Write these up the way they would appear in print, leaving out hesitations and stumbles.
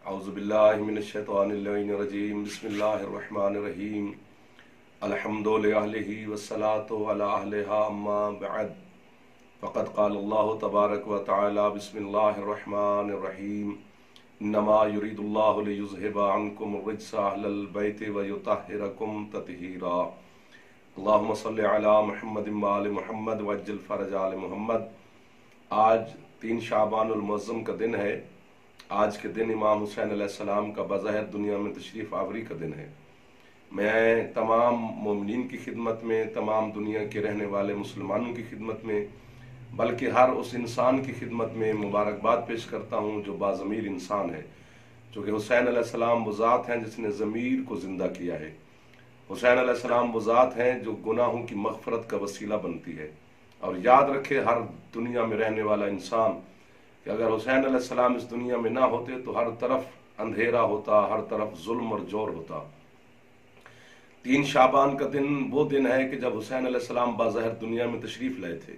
औज़ुबिल्लाहिमिनश्शैतानिर्रजीम बिस्मिल्लाहिर्रहमानिर्रहीम अल्हम्दुलिल्लाहि वस्सलातु अला अहलिहा अम्मा बअद फ़क़द क़ालल्लाहु तबारक व तआला बिस्मिल्लाहिर्रहमानिर्रहीम इन्नमा युरीदुल्लाहु लियुज़हिबा अन्कुम अर्रिज्सा अहलल बैति व युतहिरकुम तत्हीरा। अल्लाहुम्मा सल्लि अला मुहम्मदिन व आलि मुहम्मद वअज्जिल फ़रज आलि मुहम्मद। आज 3 शाबानुल मुअज़्ज़म का दिन है। आज के दिन इमाम हुसैन अलैहिस्सलाम का बज़ाहिर दुनिया में तशरीफ़ आवरी का दिन है। मैं तमाम मोमिनीन की खिदमत में, तमाम दुनिया के रहने वाले मुसलमानों की खिदमत में, बल्कि हर उस इंसान की खिदमत में मुबारकबाद पेश करता हूँ जो बाज़मीर इंसान है, चूँकि हुसैन अलैहिस्सलाम वो ज़ात हैं जिसने ज़मीर को ज़िंदा किया है। हुसैन अलैहिस्सलाम वो ज़ात हैं जो गुनाहों की मग़फ़रत का वसीला बनती है। और याद रखे हर दुनिया में रहने वाला इंसान कि अगर हुसैन अलैहिस्सलाम इस दुनिया में ना होते तो हर तरफ अंधेरा होता, हर तरफ जुल्म और जोर होता। 3 शाबान का दिन वो दिन है कि जब हुसैन अलैहिस्सलाम बाज़ाहिर दुनिया में तशरीफ़ लाए थे,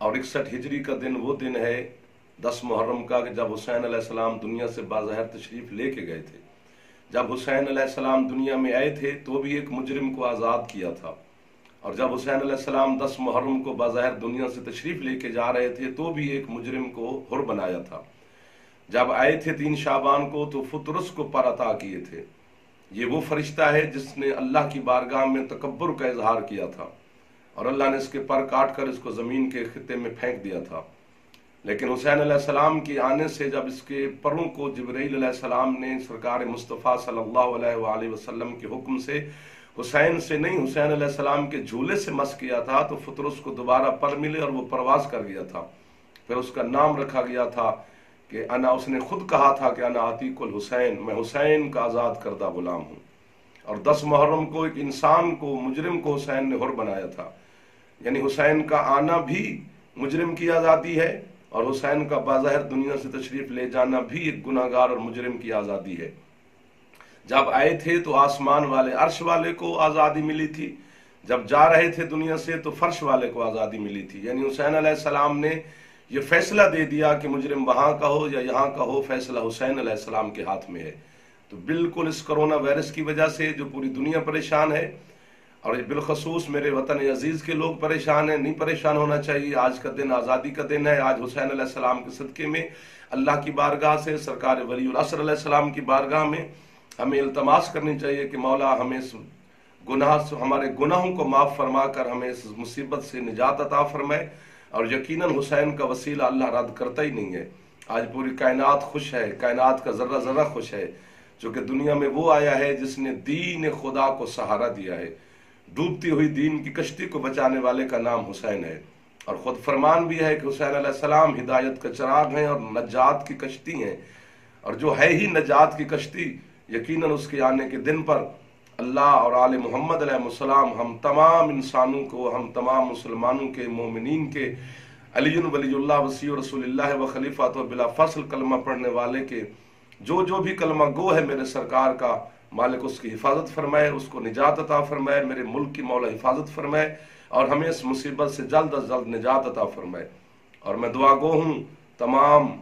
और 61 हिजरी का दिन वो दिन है 10 मुहर्रम का कि जब हुसैन अलैहिस्सलाम दुनिया से बाज़ाहिर तशरीफ़ लेके गए थे। जब हुसैन अलैहिस्सलाम दुनिया में आए थे तो भी एक मुजरिम को आज़ाद किया था, और जब हुसैन अलैहिस्सलाम 10 मुहर्रम को बाज़ाहिर दुनिया से तशरीफ़ लेके जा रहे थे तो भी एक मुजरिम को हुर बनाया था। जब आए थे 3 शाबान को तो फुतरस को पर अता किए थे। ये वो फरिश्ता है जिसने अल्लाह की बारगाह में तकब्बुर का इजहार किया था, और अल्लाह ने इसके पर काट कर इसको ज़मीन के खित्ते में फेंक दिया था। लेकिन हुसैन अलैहिस्सलाम के आने से जब इसके परों को जिब्रील अलैहिस्सलाम ने सरकार मुस्तफ़ा सल्लल्लाहु अलैहि वसल्लम के हुक्म से हुसैन से नहीं, हुसैन अलैहिस्सलाम के झूले से मस किया था, तो फुतरस को दोबारा पर मिले और वो परवाज कर गया था। फिर उसका नाम रखा गया था कि अना, उसने खुद कहा था कि अना अतीकुल हुसैन, मैं हुसैन का आज़ाद करदा गुलाम हूँ। और 10 मुहर्रम को एक इंसान को, मुजरिम को हुसैन ने हुर बनाया था। यानी हुसैन का आना भी मुजरिम की आज़ादी है, और हुसैन का बाज़ाहिर दुनिया से तशरीफ़ ले जाना भी एक गुनाहगार और मुजरिम की आज़ादी है। जब आए थे तो आसमान वाले अर्श वाले को आज़ादी मिली थी, जब जा रहे थे दुनिया से तो फर्श वाले को आज़ादी मिली थी। यानी हुसैन अलैहिस्सलाम ने यह फैसला दे दिया कि मुजरिम वहाँ का हो या यहाँ का हो, फैसला हुसैन अलैहिस्सलाम के हाथ में है। तो बिल्कुल इस कोरोना वायरस की वजह से जो पूरी दुनिया परेशान है, और बिलखसूस मेरे वतन अजीज़ के लोग परेशान हैं, नहीं परेशान होना चाहिए। आज का दिन आज़ादी का दिन है। आज हुसैन अलैहिस्सलाम के सदक़े में अल्लाह की बारगाह से, सरकार वलीउल असर अलैहिस्सलाम की बारगाह में हमें इल्तमास करनी चाहिए कि मौला हमें इस हमारे गुनाहों को माफ़ फरमा कर हमें इस मुसीबत से निजात अता फरमाए। और यकीनन हुसैन का वसीला अल्लाह रद्द करता ही नहीं है। आज पूरी कायनात खुश है, कायनात का ज़र्रा ज़र्रा खुश है, चूँकि दुनिया में वो आया है जिसने दीन खुदा को सहारा दिया है। डूबती हुई दीन की कश्ती को बचाने वाले का नाम हुसैन है, और ख़ुद फरमान भी है कि हुसैन अलैहिस्सलाम हिदायत का चिराग हैं और नजात की कश्ती हैं। और जो है ही नजात की कश्ती, यकीनन उसके आने के दिन पर अल्लाह और आले मोहम्मद अलैहिस्सलाम हम तमाम इंसानों को, हम तमाम मुसलमानों के, मोमिनीन के, अलीयुन वलीयुल्लाह वसी रसूलुल्लाह व खलीफातु बिला फस्ल कलमा पढ़ने वाले के जो भी कलमा गो है मेरे सरकार का, मालिक उसकी हिफाजत फरमाए, उसको निजात अता फरमाए, मेरे मुल्क की मौला हिफाजत फरमाए, और हमें इस मुसीबत से जल्द अज जल्द निजात अता फरमाए। और मैं दुआ गो हूँ तमाम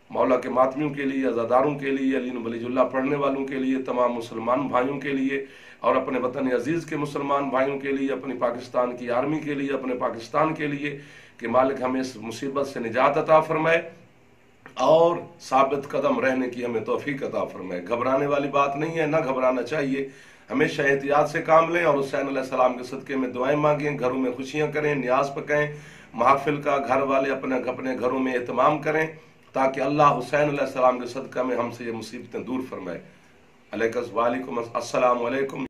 मौला के मातमियों के लिए, अज़ादारों के लिए, अलीन वलीजुल्लाह पढ़ने वालों के लिए, तमाम मुसलमान भाइयों के लिए, और अपने वतन अजीज़ के मुसलमान भाइयों के लिए, अपनी पाकिस्तान की आर्मी के लिए, अपने पाकिस्तान के लिए, कि मालिक हमें इस मुसीबत से निजात अता फरमाए और साबित कदम रहने की हमें तौफीक अता फरमाए। घबराने वाली बात नहीं है, ना घबराना चाहिए। हमेशा एहतियात से काम लें और हुसैन अलैहिस्सलाम के सदक़े में दुआएं मांगें, घरों में खुशियां करें, न्याज पकाएं, महफिल का घर वाले अपने घरों में एहतमाम करें, ताकि अल्लाह हुसैन अलैहिस्सलाम के सदक़ा में हमसे ये मुसीबतें दूर फरमाए। अस्सलामु अलैकुम।